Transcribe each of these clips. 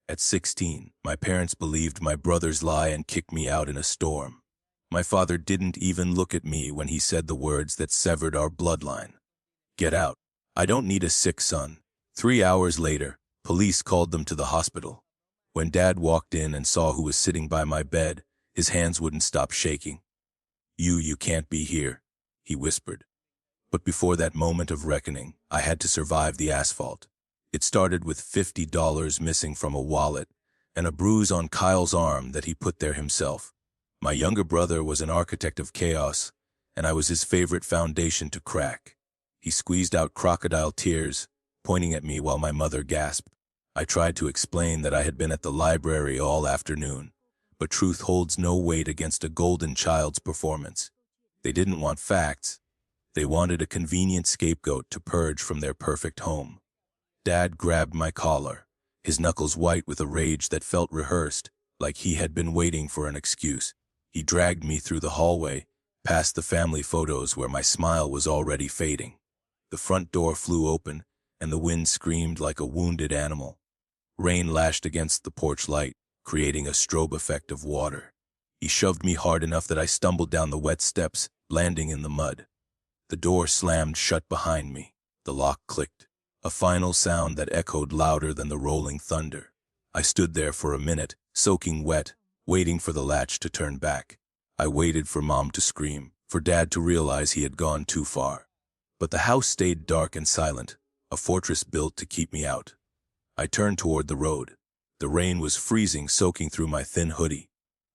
At 16, my parents believed my brother's lie and kicked me out in a storm. My father didn't even look at me when he said the words that severed our bloodline. Get out. I don't need a sick son. 3 hours later, police called them to the hospital. When Dad walked in and saw who was sitting by my bed, his hands wouldn't stop shaking. You can't be here," he whispered. But before that moment of reckoning, I had to survive the asphalt. It started with $50 missing from a wallet and a bruise on Kyle's arm that he put there himself. My younger brother was an architect of chaos, and I was his favorite foundation to crack. He squeezed out crocodile tears, pointing at me while my mother gasped. I tried to explain that I had been at the library all afternoon, but truth holds no weight against a golden child's performance. They didn't want facts. They wanted a convenient scapegoat to purge from their perfect home. Dad grabbed my collar, his knuckles white with a rage that felt rehearsed, like he had been waiting for an excuse. He dragged me through the hallway, past the family photos where my smile was already fading. The front door flew open, and the wind screamed like a wounded animal. Rain lashed against the porch light, creating a strobe effect of water. He shoved me hard enough that I stumbled down the wet steps, landing in the mud. The door slammed shut behind me. The lock clicked, a final sound that echoed louder than the rolling thunder. I stood there for a minute, soaking wet, waiting for the latch to turn back. I waited for Mom to scream, for Dad to realize he had gone too far. But the house stayed dark and silent, a fortress built to keep me out. I turned toward the road. The rain was freezing, soaking through my thin hoodie.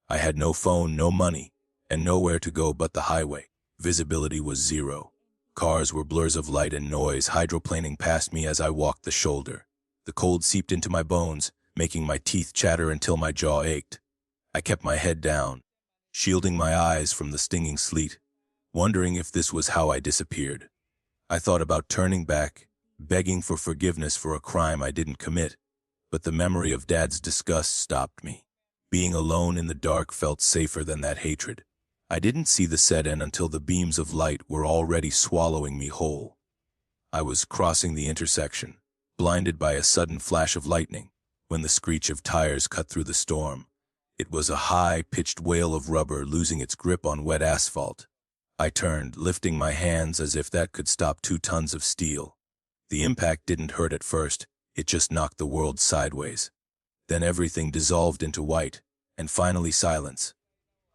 I had no phone, no money, and nowhere to go but the highway. Visibility was zero. Cars were blurs of light and noise, hydroplaning past me as I walked the shoulder. The cold seeped into my bones, making my teeth chatter until my jaw ached. I kept my head down, shielding my eyes from the stinging sleet, wondering if this was how I disappeared. I thought about turning back, begging for forgiveness for a crime I didn't commit, but the memory of Dad's disgust stopped me. Being alone in the dark felt safer than that hatred. I didn't see the set-in until the beams of light were already swallowing me whole. I was crossing the intersection, blinded by a sudden flash of lightning, when the screech of tires cut through the storm. It was a high-pitched wail of rubber losing its grip on wet asphalt. I turned, lifting my hands as if that could stop 2 tons of steel. The impact didn't hurt at first, it just knocked the world sideways. Then everything dissolved into white, and finally silence.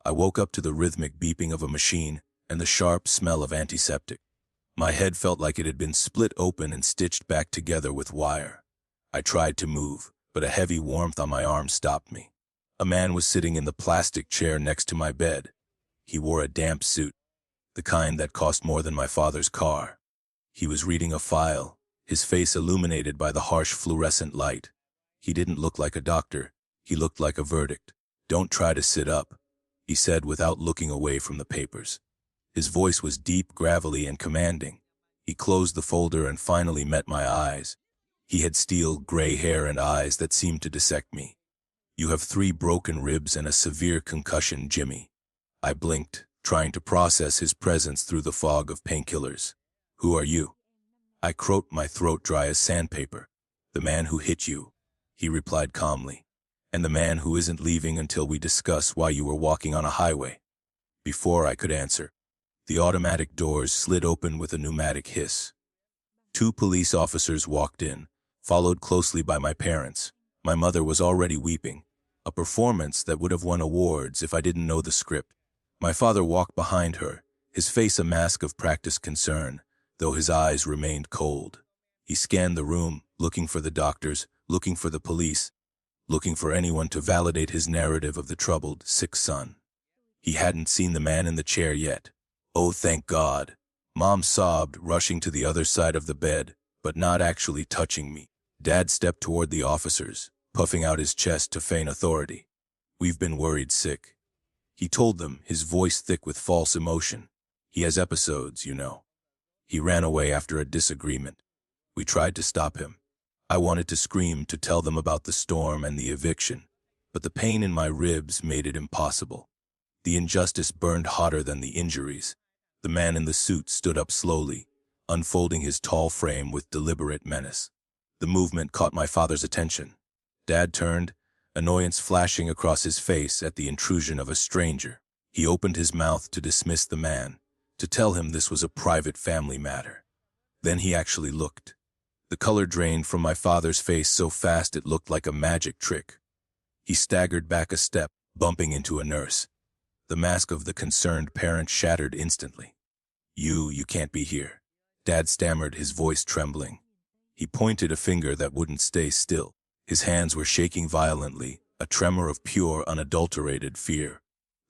I woke up to the rhythmic beeping of a machine and the sharp smell of antiseptic. My head felt like it had been split open and stitched back together with wire. I tried to move, but a heavy warmth on my arm stopped me. A man was sitting in the plastic chair next to my bed. He wore a damp suit, the kind that cost more than my father's car. He was reading a file, his face illuminated by the harsh fluorescent light. He didn't look like a doctor. He looked like a verdict. "Don't try to sit up," he said without looking away from the papers. His voice was deep, gravelly, and commanding. He closed the folder and finally met my eyes. He had steel gray hair and eyes that seemed to dissect me. "You have 3 broken ribs and a severe concussion, Jimmy." I blinked, trying to process his presence through the fog of painkillers. "Who are you?" I croaked, my throat dry as sandpaper. "The man who hit you," he replied calmly, "and the man who isn't leaving until we discuss why you were walking on a highway." Before I could answer, the automatic doors slid open with a pneumatic hiss. 2 police officers walked in, followed closely by my parents. My mother was already weeping, a performance that would have won awards if I didn't know the script. My father walked behind her, his face a mask of practiced concern, though his eyes remained cold. He scanned the room, looking for the doctors, looking for the police, looking for anyone to validate his narrative of the troubled, sick son. He hadn't seen the man in the chair yet. "Oh, thank God." Mom sobbed, rushing to the other side of the bed, but not actually touching me. Dad stepped toward the officers, puffing out his chest to feign authority. "We've been worried sick," he told them, his voice thick with false emotion. "He has episodes, you know. He ran away after a disagreement. We tried to stop him. I wanted to scream to tell them about the storm and the eviction, but the pain in my ribs made it impossible. The injustice burned hotter than the injuries." The man in the suit stood up slowly, unfolding his tall frame with deliberate menace. The movement caught my father's attention. Dad turned, annoyance flashing across his face at the intrusion of a stranger. He opened his mouth to dismiss the man, to tell him this was a private family matter. Then he actually looked. The color drained from my father's face so fast it looked like a magic trick. He staggered back a step, bumping into a nurse. The mask of the concerned parent shattered instantly. You can't be here." Dad stammered, his voice trembling. He pointed a finger that wouldn't stay still. His hands were shaking violently, a tremor of pure, unadulterated fear.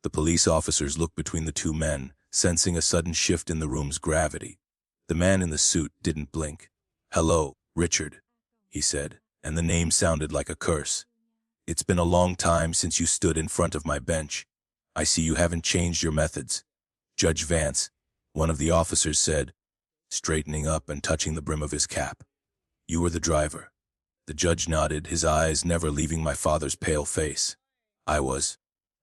The police officers looked between the two men, sensing a sudden shift in the room's gravity. The man in the suit didn't blink. "Hello, Richard," he said, and the name sounded like a curse. "It's been a long time since you stood in front of my bench. I see you haven't changed your methods." "Judge Vance," one of the officers said, straightening up and touching the brim of his cap. "You were the driver." The judge nodded, his eyes never leaving my father's pale face. "I was.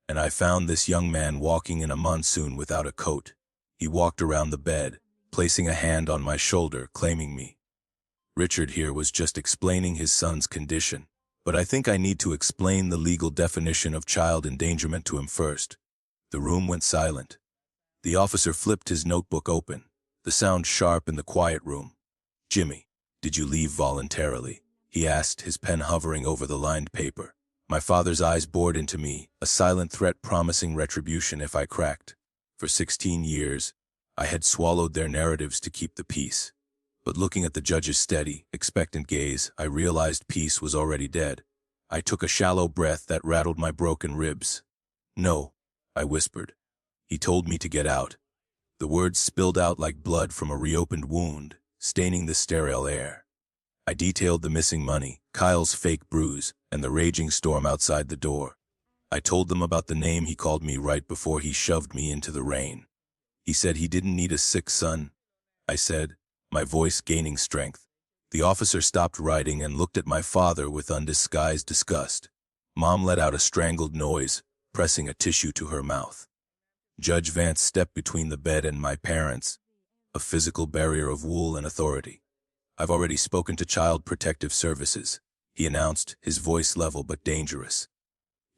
And I found this young man walking in a monsoon without a coat." He walked around the bed, placing a hand on my shoulder, claiming me. "Richard here was just explaining his son's condition, but I think I need to explain the legal definition of child endangerment to him first." The room went silent. The officer flipped his notebook open, the sound sharp in the quiet room. "Jimmy, did you leave voluntarily?" he asked, his pen hovering over the lined paper. My father's eyes bored into me, a silent threat promising retribution if I cracked. For 16 years, I had swallowed their narratives to keep the peace. But looking at the judge's steady, expectant gaze, I realized peace was already dead. I took a shallow breath that rattled my broken ribs. "No," I whispered. "He told me to get out." The words spilled out like blood from a reopened wound, staining the sterile air. I detailed the missing money, Kyle's fake bruise, and the raging storm outside the door. I told them about the name he called me right before he shoved me into the rain. He said he didn't need a sick son. I said, my voice gaining strength. The officer stopped writing and looked at my father with undisguised disgust. Mom let out a strangled noise, pressing a tissue to her mouth. Judge Vance stepped between the bed and my parents, a physical barrier of wool and authority. "I've already spoken to Child Protective Services," he announced, his voice level but dangerous.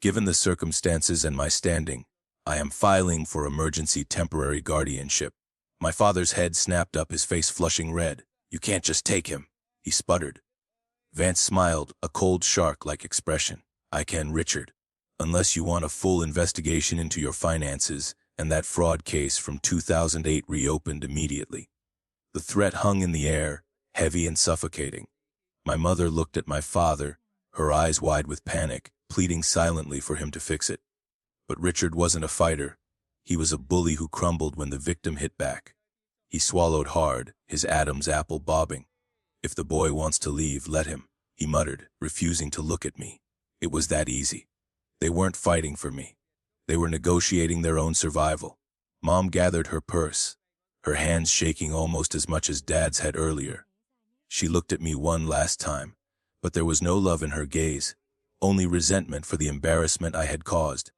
"Given the circumstances and my standing, I am filing for emergency temporary guardianship." My father's head snapped up, his face flushing red. "You can't just take him," he sputtered. Vance smiled, a cold shark-like expression. "I can, Richard, unless you want a full investigation into your finances and that fraud case from 2008 reopened immediately." The threat hung in the air, heavy and suffocating. My mother looked at my father, her eyes wide with panic, pleading silently for him to fix it. But Richard wasn't a fighter. He was a bully who crumbled when the victim hit back. He swallowed hard, his Adam's apple bobbing. "If the boy wants to leave, let him," he muttered, refusing to look at me. It was that easy. They weren't fighting for me. They were negotiating their own survival. Mom gathered her purse, her hands shaking almost as much as Dad's had earlier. She looked at me one last time, but there was no love in her gaze, only resentment for the embarrassment I had caused.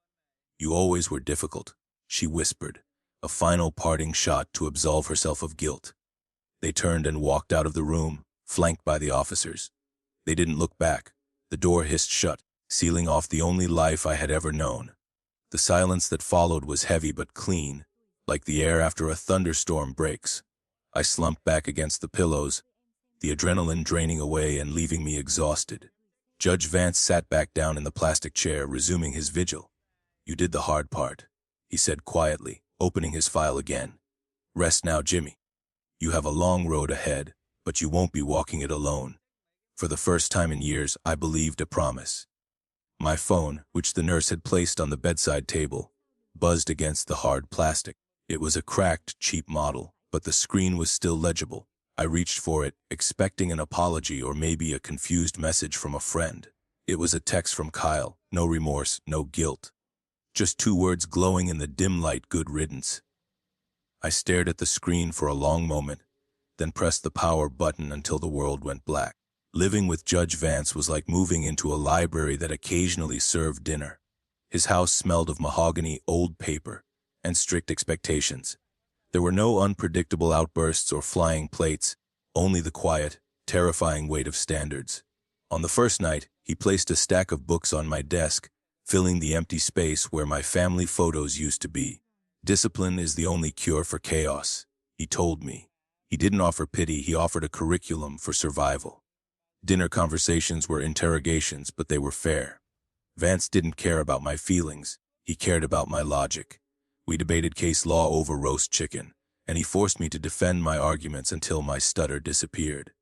"You always were difficult," she whispered, a final parting shot to absolve herself of guilt. They turned and walked out of the room, flanked by the officers. They didn't look back. The door hissed shut, sealing off the only life I had ever known. The silence that followed was heavy but clean, like the air after a thunderstorm breaks. I slumped back against the pillows, the adrenaline draining away and leaving me exhausted. Judge Vance sat back down in the plastic chair, resuming his vigil. "You did the hard part," he said quietly, opening his file again. "Rest now, Jimmy. You have a long road ahead, but you won't be walking it alone." For the first time in years, I believed a promise. My phone, which the nurse had placed on the bedside table, buzzed against the hard plastic. It was a cracked, cheap model, but the screen was still legible. I reached for it, expecting an apology or maybe a confused message from a friend. It was a text from Kyle, no remorse, no guilt. Just 2 words glowing in the dim light: "Good riddance." I stared at the screen for a long moment, then pressed the power button until the world went black. Living with Judge Vance was like moving into a library that occasionally served dinner. His house smelled of mahogany, old paper, and strict expectations. There were no unpredictable outbursts or flying plates, only the quiet, terrifying weight of standards. On the first night, He placed a stack of books on my desk, filling the empty space where my family photos used to be. Discipline is the only cure for chaos, he told me. He didn't offer pity, he offered a curriculum for survival. Dinner conversations were interrogations, but they were fair. Vance didn't care about my feelings, he cared about my logic. We debated case law over roast chicken, and he forced me to defend my arguments until my stutter disappeared.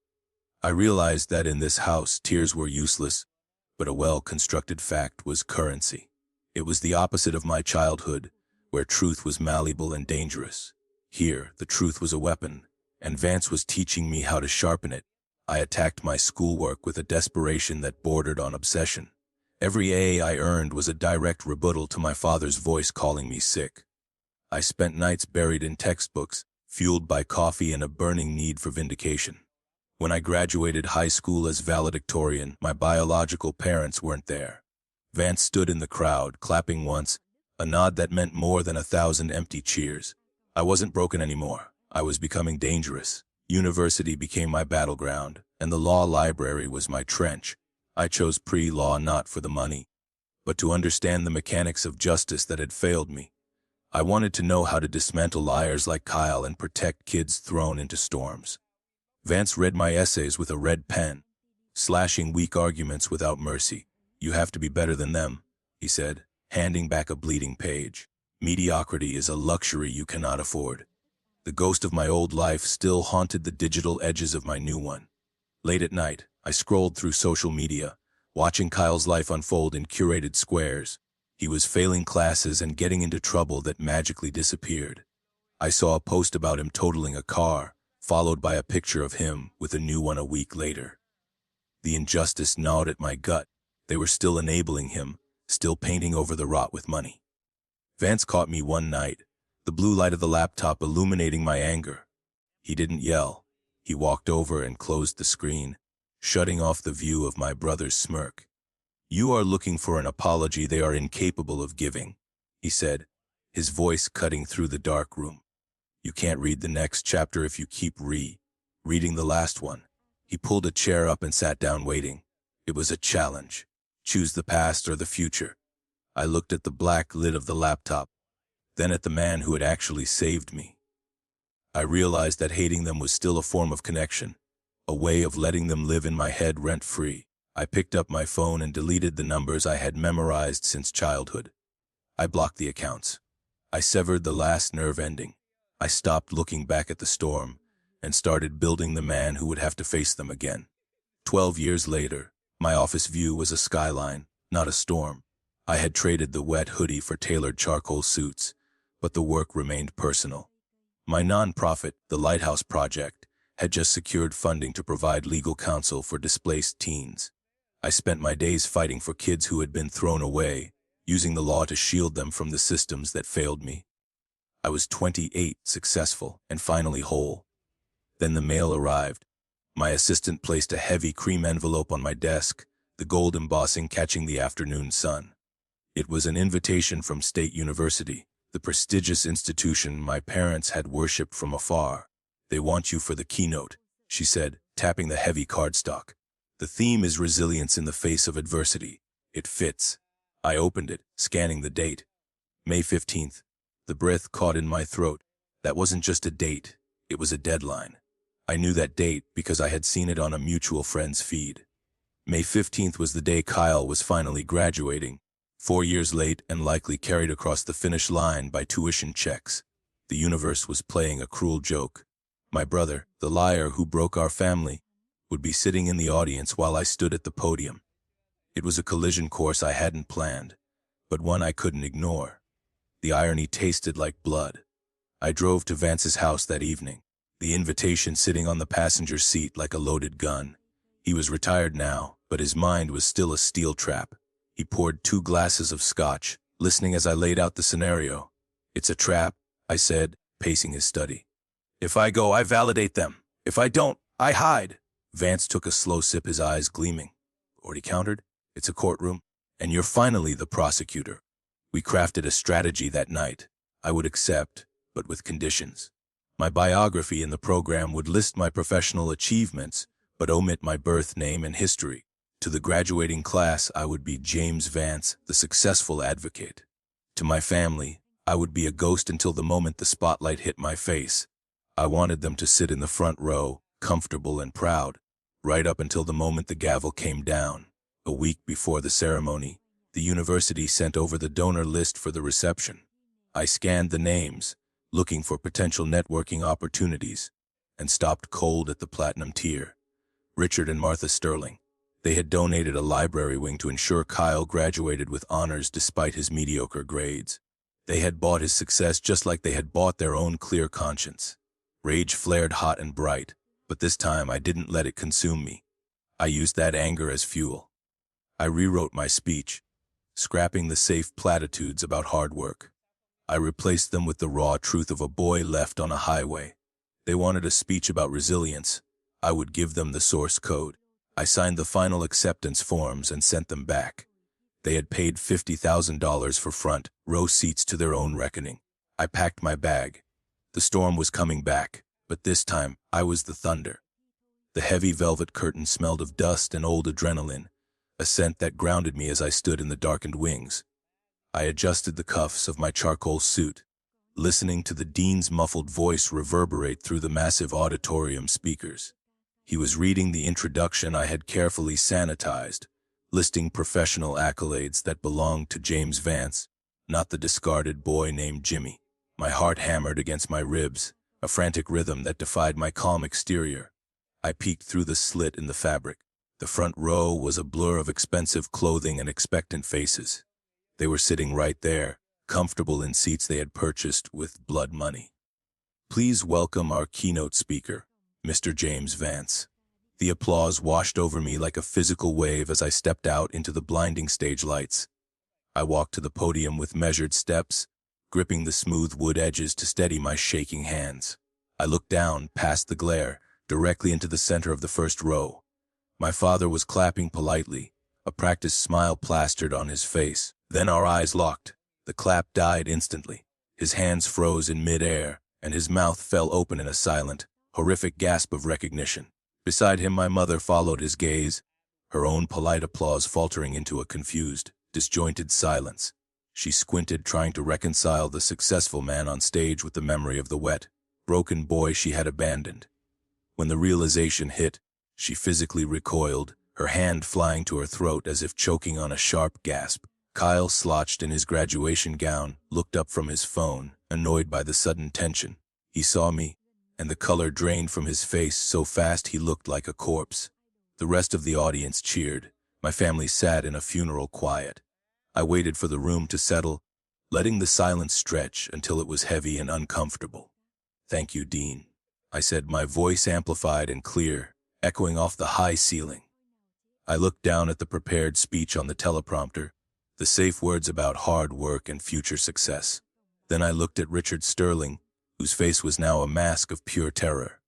I realized that in this house, tears were useless, but a well-constructed fact was currency. It was the opposite of my childhood, where truth was malleable and dangerous. Here, the truth was a weapon, and Vance was teaching me how to sharpen it. I attacked my schoolwork with a desperation that bordered on obsession. Every A I earned was a direct rebuttal to my father's voice calling me sick. I spent nights buried in textbooks, fueled by coffee and a burning need for vindication. When I graduated high school as valedictorian, my biological parents weren't there. Vance stood in the crowd, clapping once, a nod that meant more than 1,000 empty cheers. I wasn't broken anymore. I was becoming dangerous. University became my battleground, and the law library was my trench. I chose pre-law not for the money, but to understand the mechanics of justice that had failed me. I wanted to know how to dismantle liars like Kyle and protect kids thrown into storms. Vance read my essays with a red pen, slashing weak arguments without mercy. "You have to be better than them," he said, handing back a bleeding page. "Mediocrity is a luxury you cannot afford." The ghost of my old life still haunted the digital edges of my new one. Late at night, I scrolled through social media, watching Kyle's life unfold in curated squares. He was failing classes and getting into trouble that magically disappeared. I saw a post about him totaling a car, followed by a picture of him with a new one a week later. The injustice gnawed at my gut. They were still enabling him, still painting over the rot with money. Vance caught me one night, the blue light of the laptop illuminating my anger. He didn't yell. He walked over and closed the screen, shutting off the view of my brother's smirk. "You are looking for an apology they are incapable of giving," he said, his voice cutting through the dark room. "You can't read the next chapter if you keep reading the last one." He pulled a chair up and sat down waiting. It was a challenge. Choose the past or the future. I looked at the black lid of the laptop, then at the man who had actually saved me. I realized that hating them was still a form of connection, a way of letting them live in my head rent-free. I picked up my phone and deleted the numbers I had memorized since childhood. I blocked the accounts. I severed the last nerve ending. I stopped looking back at the storm and started building the man who would have to face them again. 12 years later, my office view was a skyline, not a storm. I had traded the wet hoodie for tailored charcoal suits, but the work remained personal. My nonprofit, the Lighthouse Project, had just secured funding to provide legal counsel for displaced teens. I spent my days fighting for kids who had been thrown away, using the law to shield them from the systems that failed me. I was 28, successful, and finally whole. Then the mail arrived. My assistant placed a heavy cream envelope on my desk, the gold embossing catching the afternoon sun. It was an invitation from State University, the prestigious institution my parents had worshipped from afar. "They want you for the keynote," she said, tapping the heavy cardstock. "The theme is resilience in the face of adversity. It fits." I opened it, scanning the date. May 15th. The breath caught in my throat. That wasn't just a date, it was a deadline. I knew that date because I had seen it on a mutual friend's feed. May 15th was the day Kyle was finally graduating, 4 years late and likely carried across the finish line by tuition checks. The universe was playing a cruel joke. My brother, the liar who broke our family, would be sitting in the audience while I stood at the podium. It was a collision course I hadn't planned, but one I couldn't ignore. The irony tasted like blood. I drove to Vance's house that evening, the invitation sitting on the passenger seat like a loaded gun. He was retired now, but his mind was still a steel trap. He poured 2 glasses of scotch, listening as I laid out the scenario. "It's a trap," I said, pacing his study. "If I go, I validate them. If I don't, I hide." Vance took a slow sip, his eyes gleaming. "Already countered? It's a courtroom, and you're finally the prosecutor." We crafted a strategy that night. I would accept, but with conditions. My biography in the program would list my professional achievements, but omit my birth name and history. To the graduating class, I would be James Vance, the successful advocate. To my family, I would be a ghost until the moment the spotlight hit my face. I wanted them to sit in the front row, comfortable and proud, right up until the moment the gavel came down. A week before the ceremony, the university sent over the donor list for the reception. I scanned the names, looking for potential networking opportunities, and stopped cold at the platinum tier. Richard and Martha Sterling. They had donated a library wing to ensure Kyle graduated with honors despite his mediocre grades. They had bought his success just like they had bought their own clear conscience. Rage flared hot and bright, but this time I didn't let it consume me. I used that anger as fuel. I rewrote my speech, scrapping the safe platitudes about hard work. I replaced them with the raw truth of a boy left on a highway. They wanted a speech about resilience. I would give them the source code. I signed the final acceptance forms and sent them back. They had paid $50,000 for front row seats to their own reckoning. I packed my bag. The storm was coming back, but this time I was the thunder. The heavy velvet curtain smelled of dust and old adrenaline, a scent that grounded me as I stood in the darkened wings. I adjusted the cuffs of my charcoal suit, listening to the dean's muffled voice reverberate through the massive auditorium speakers. He was reading the introduction I had carefully sanitized, listing professional accolades that belonged to James Vance, not the discarded boy named Jimmy. My heart hammered against my ribs, a frantic rhythm that defied my calm exterior. I peeked through the slit in the fabric. The front row was a blur of expensive clothing and expectant faces. They were sitting right there, comfortable in seats they had purchased with blood money. Please welcome our keynote speaker, Mr. James Vance. The applause washed over me like a physical wave as I stepped out into the blinding stage lights. I walked to the podium with measured steps, gripping the smooth wood edges to steady my shaking hands. I looked down, past the glare, directly into the center of the first row. My father was clapping politely, a practiced smile plastered on his face. Then our eyes locked. The clap died instantly. His hands froze in midair, and his mouth fell open in a silent, horrific gasp of recognition. Beside him, my mother followed his gaze, her own polite applause faltering into a confused, disjointed silence. She squinted, trying to reconcile the successful man on stage with the memory of the wet, broken boy she had abandoned. When the realization hit, she physically recoiled, her hand flying to her throat as if choking on a sharp gasp. Kyle, slouched in his graduation gown, looked up from his phone, annoyed by the sudden tension. He saw me, and the color drained from his face so fast he looked like a corpse. The rest of the audience cheered. My family sat in a funeral quiet. I waited for the room to settle, letting the silence stretch until it was heavy and uncomfortable. "Thank you, Dean," I said, my voice amplified and clear, echoing off the high ceiling. I looked down at the prepared speech on the teleprompter, the safe words about hard work and future success. Then I looked at Richard Sterling, whose face was now a mask of pure terror.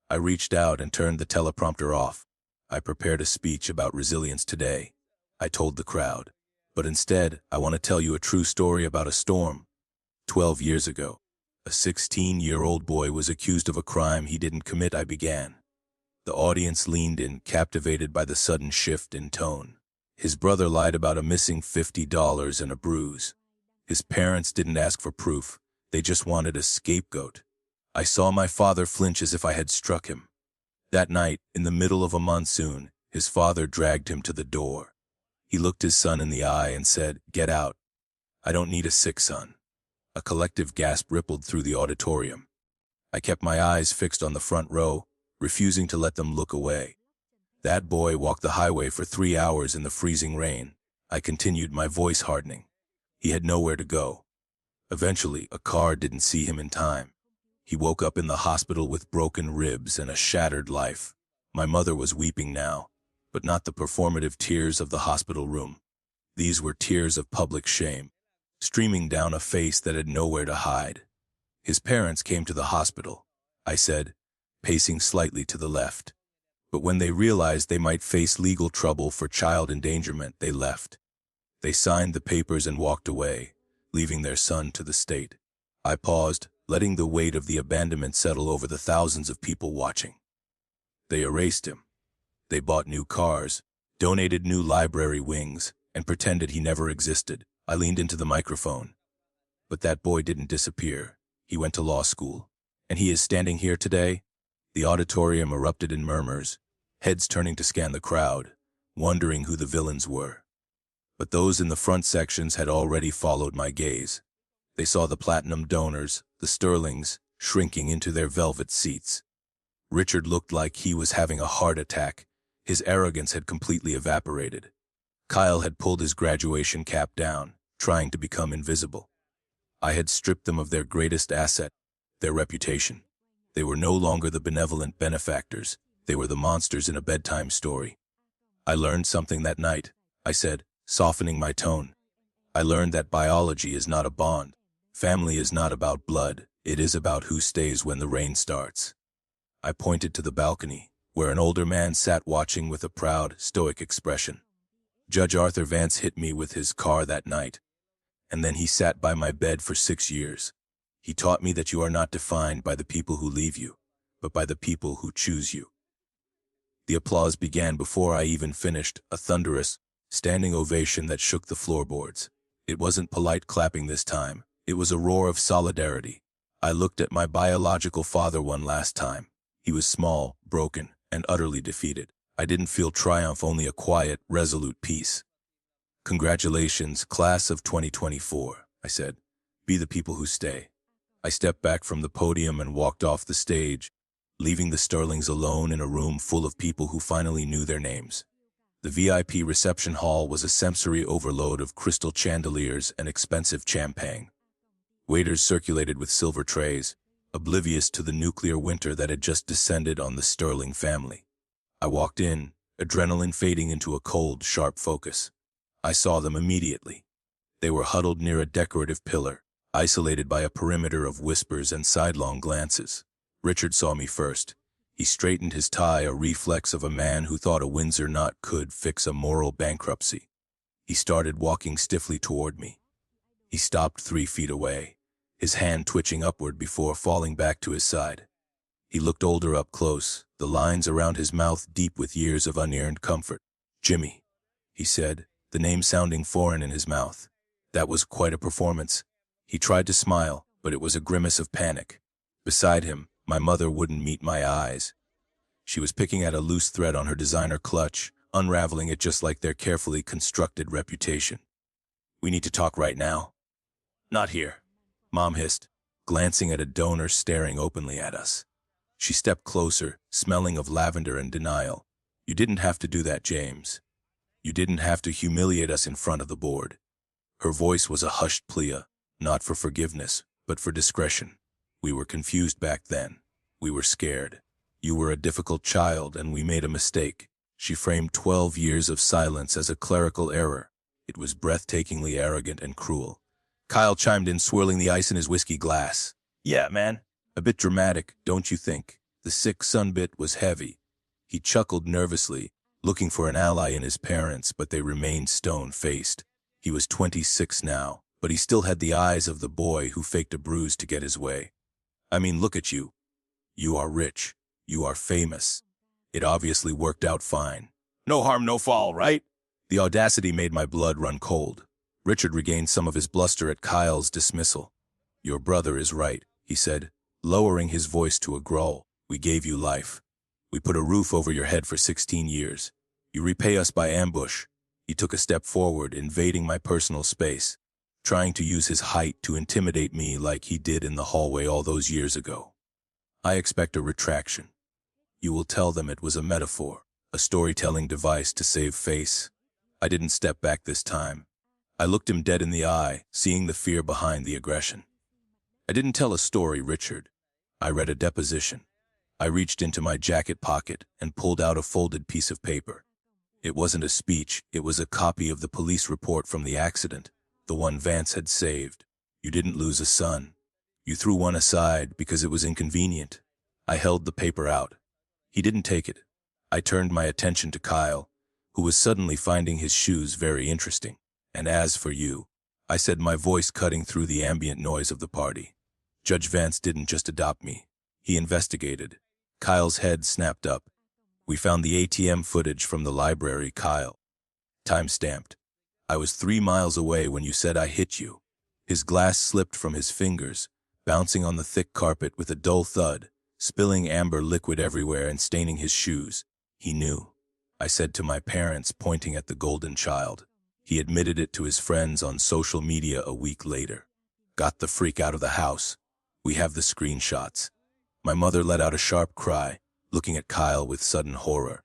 I reached out and turned the teleprompter off. I prepared a speech about resilience today, I told the crowd. But instead, I want to tell you a true story about a storm. 12 years ago, a 16-year-old boy was accused of a crime he didn't commit. I began. The audience leaned in, captivated by the sudden shift in tone. His brother lied about a missing $50 and a bruise. His parents didn't ask for proof. They just wanted a scapegoat. I saw my father flinch as if I had struck him. That night, in the middle of a monsoon, his father dragged him to the door. He looked his son in the eye and said, "Get out. I don't need a sick son." A collective gasp rippled through the auditorium. I kept my eyes fixed on the front row, refusing to let them look away. That boy walked the highway for 3 hours in the freezing rain. I continued, my voice hardening. He had nowhere to go. Eventually, a car didn't see him in time. He woke up in the hospital with broken ribs and a shattered life. My mother was weeping now, but not the performative tears of the hospital room. These were tears of public shame, streaming down a face that had nowhere to hide. His parents came to the hospital, I said, pacing slightly to the left. But when they realized they might face legal trouble for child endangerment, they left. They signed the papers and walked away, leaving their son to the state. I paused, letting the weight of the abandonment settle over the thousands of people watching. They erased him. They bought new cars, donated new library wings, and pretended he never existed. I leaned into the microphone. But that boy didn't disappear. He went to law school. And he is standing here today? The auditorium erupted in murmurs, heads turning to scan the crowd, wondering who the villains were. But those in the front sections had already followed my gaze. They saw the platinum donors, the Sterlings, shrinking into their velvet seats. Richard looked like he was having a heart attack. His arrogance had completely evaporated. Kyle had pulled his graduation cap down, trying to become invisible. I had stripped them of their greatest asset, their reputation. They were no longer the benevolent benefactors. They were the monsters in a bedtime story. I learned something that night, I said, softening my tone. I learned that biology is not a bond. Family is not about blood. It is about who stays when the rain starts. I pointed to the balcony, where an older man sat watching with a proud, stoic expression. Judge Arthur Vance hit me with his car that night, and then he sat by my bed for 6 years. He taught me that you are not defined by the people who leave you, but by the people who choose you. The applause began before I even finished, a thunderous, standing ovation that shook the floorboards. It wasn't polite clapping this time. It was a roar of solidarity. I looked at my biological father one last time. He was small, broken, and utterly defeated. I didn't feel triumph, only a quiet, resolute peace. Congratulations, class of 2024, I said. Be the people who stay. I stepped back from the podium and walked off the stage, leaving the Sterlings alone in a room full of people who finally knew their names. The VIP reception hall was a sensory overload of crystal chandeliers and expensive champagne. Waiters circulated with silver trays, oblivious to the nuclear winter that had just descended on the Sterling family. I walked in, adrenaline fading into a cold, sharp focus. I saw them immediately. They were huddled near a decorative pillar, isolated by a perimeter of whispers and sidelong glances. Richard saw me first. He straightened his tie, a reflex of a man who thought a Windsor knot could fix a moral bankruptcy. He started walking stiffly toward me. He stopped 3 feet away, his hand twitching upward before falling back to his side. He looked older up close, the lines around his mouth deep with years of unearned comfort. Jimmy, he said, the name sounding foreign in his mouth. That was quite a performance. He tried to smile, but it was a grimace of panic. Beside him, my mother wouldn't meet my eyes. She was picking at a loose thread on her designer clutch, unraveling it just like their carefully constructed reputation. We need to talk right now. Not here, Mom hissed, glancing at a donor staring openly at us. She stepped closer, smelling of lavender and denial. You didn't have to do that, James. You didn't have to humiliate us in front of the board. Her voice was a hushed plea, not for forgiveness, but for discretion. We were confused back then. We were scared. You were a difficult child, and we made a mistake. She framed 12 years of silence as a clerical error. It was breathtakingly arrogant and cruel. Kyle chimed in, swirling the ice in his whiskey glass. Yeah, man. A bit dramatic, don't you think? The sick son bit was heavy. He chuckled nervously, looking for an ally in his parents, but they remained stone-faced. He was 26 now, but he still had the eyes of the boy who faked a bruise to get his way. I mean, look at you. You are rich. You are famous. It obviously worked out fine. No harm, no foul, right? The audacity made my blood run cold. Richard regained some of his bluster at Kyle's dismissal. Your brother is right, he said, lowering his voice to a growl. We gave you life. We put a roof over your head for 16 years. You repay us by ambush. He took a step forward, invading my personal space, trying to use his height to intimidate me like he did in the hallway all those years ago. I expect a retraction. You will tell them it was a metaphor, a storytelling device to save face. I didn't step back this time. I looked him dead in the eye, seeing the fear behind the aggression. I didn't tell a story, Richard. I read a deposition. I reached into my jacket pocket and pulled out a folded piece of paper. It wasn't a speech, it was a copy of the police report from the accident, the one Vance had saved. You didn't lose a son. You threw one aside because it was inconvenient. I held the paper out. He didn't take it. I turned my attention to Kyle, who was suddenly finding his shoes very interesting. And as for you, I said, my voice cutting through the ambient noise of the party. Judge Vance didn't just adopt me. He investigated. Kyle's head snapped up. We found the ATM footage from the library, Kyle. Time stamped. I was 3 miles away when you said I hit you. His glass slipped from his fingers, bouncing on the thick carpet with a dull thud, spilling amber liquid everywhere and staining his shoes. He knew. I said to my parents, pointing at the golden child. He admitted it to his friends on social media a week later. Got the freak out of the house. We have the screenshots. My mother let out a sharp cry, looking at Kyle with sudden horror.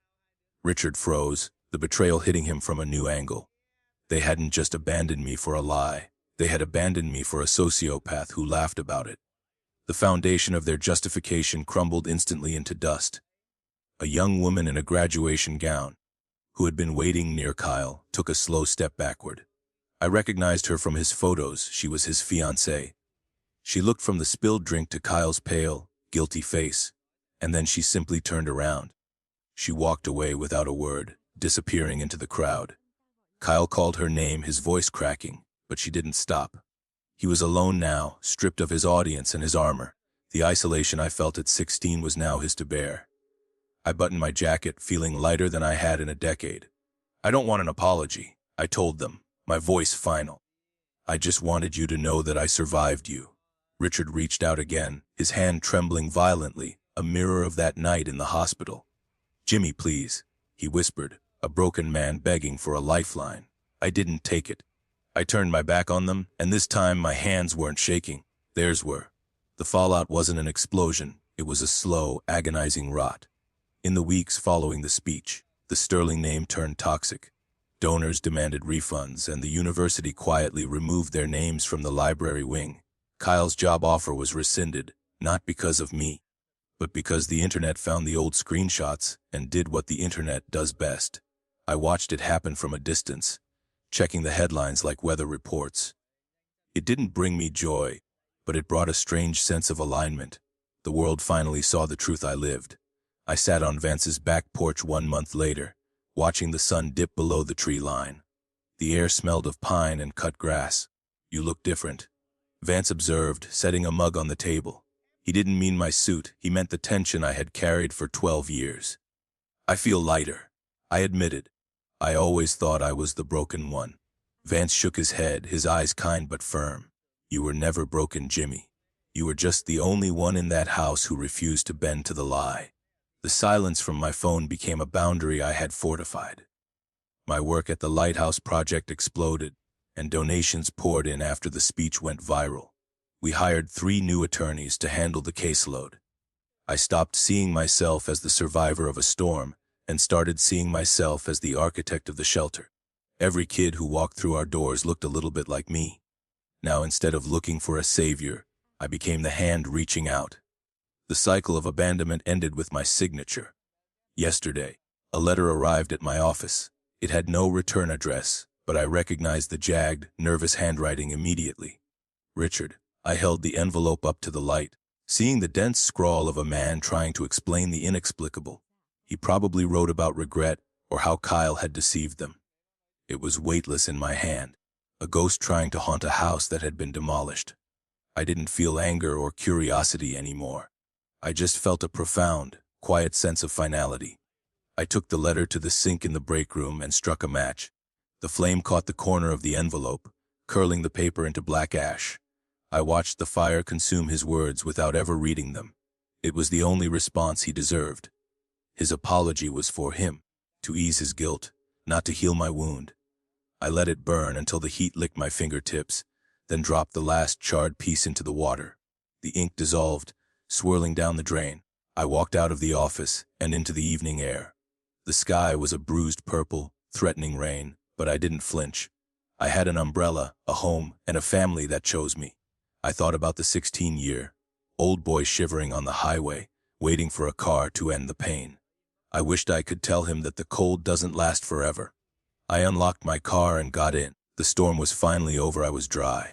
Richard froze, the betrayal hitting him from a new angle. They hadn't just abandoned me for a lie. They had abandoned me for a sociopath who laughed about it. The foundation of their justification crumbled instantly into dust. A young woman in a graduation gown, who had been waiting near Kyle, took a slow step backward. I recognized her from his photos. She was his fiancée. She looked from the spilled drink to Kyle's pale, guilty face, and then she simply turned around. She walked away without a word, disappearing into the crowd. Kyle called her name, his voice cracking, but she didn't stop. He was alone now, stripped of his audience and his armor. The isolation I felt at 16 was now his to bear. I buttoned my jacket, feeling lighter than I had in a decade. I don't want an apology, I told them, my voice final. I just wanted you to know that I survived you. Richard reached out again, his hand trembling violently, a mirror of that night in the hospital. Jimmy, please, he whispered, a broken man begging for a lifeline. I didn't take it. I turned my back on them, and this time my hands weren't shaking. Theirs were. The fallout wasn't an explosion. It was a slow, agonizing rot. In the weeks following the speech, the sterling name turned toxic. Donors demanded refunds, and the university quietly removed their names from the library wing. Kyle's job offer was rescinded, not because of me, but because the internet found the old screenshots and did what the internet does best. I watched it happen from a distance, checking the headlines like weather reports. It didn't bring me joy, but it brought a strange sense of alignment. The world finally saw the truth I lived. I sat on Vance's back porch 1 month later, watching the sun dip below the tree line. The air smelled of pine and cut grass. You look different, Vance observed, setting a mug on the table. He didn't mean my suit, he meant the tension I had carried for 12 years. I feel lighter, I admitted. I always thought I was the broken one. Vance shook his head, his eyes kind but firm. You were never broken, Jimmy. You were just the only one in that house who refused to bend to the lie. The silence from my phone became a boundary I had fortified. My work at the Lighthouse Project exploded, and donations poured in after the speech went viral. We hired 3 new attorneys to handle the caseload. I stopped seeing myself as the survivor of a storm and started seeing myself as the architect of the shelter. Every kid who walked through our doors looked a little bit like me. Now, instead of looking for a savior, I became the hand reaching out. The cycle of abandonment ended with my signature. Yesterday, a letter arrived at my office. It had no return address, but I recognized the jagged, nervous handwriting immediately. Richard. I held the envelope up to the light, seeing the dense scrawl of a man trying to explain the inexplicable. He probably wrote about regret or how Kyle had deceived them. It was weightless in my hand, a ghost trying to haunt a house that had been demolished. I didn't feel anger or curiosity anymore. I just felt a profound, quiet sense of finality. I took the letter to the sink in the break room and struck a match. The flame caught the corner of the envelope, curling the paper into black ash. I watched the fire consume his words without ever reading them. It was the only response he deserved. His apology was for him, to ease his guilt, not to heal my wound. I let it burn until the heat licked my fingertips, then dropped the last charred piece into the water. The ink dissolved, swirling down the drain. I walked out of the office and into the evening air. The sky was a bruised purple, threatening rain, but I didn't flinch. I had an umbrella, a home, and a family that chose me. I thought about the 16-year-old boy shivering on the highway, waiting for a car to end the pain. I wished I could tell him that the cold doesn't last forever. I unlocked my car and got in. The storm was finally over. I was dry.